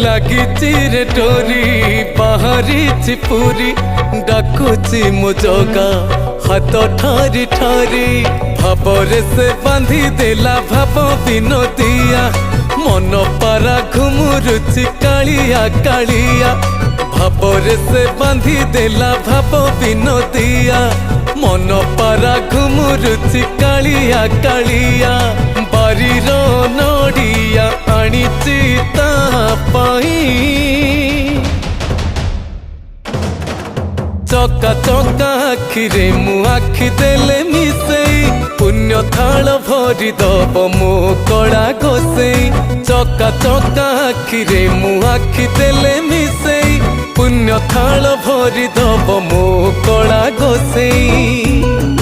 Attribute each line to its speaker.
Speaker 1: लागिची रे डोरी बाहरी पूरी डाकुची मो जगा हाथ ठारी ठारी भावरे से बांधी देला भाव विनोदिया मन पारा घुमुरुची कालिया कालिया भावरे से बांधी देला भाव विनोदिया मन पारा घुमुरुची कालिया कालिया बारीर नड़िया आनीची ता चका चका आखिरे मु आखि देले मिसेई पुण्य थाल भरी दब मो कड़ा घोसेई चका चका आखिरे मु आखि देले मिसेई पुण्य थाल भरी दब मो कड़ा घोसेई।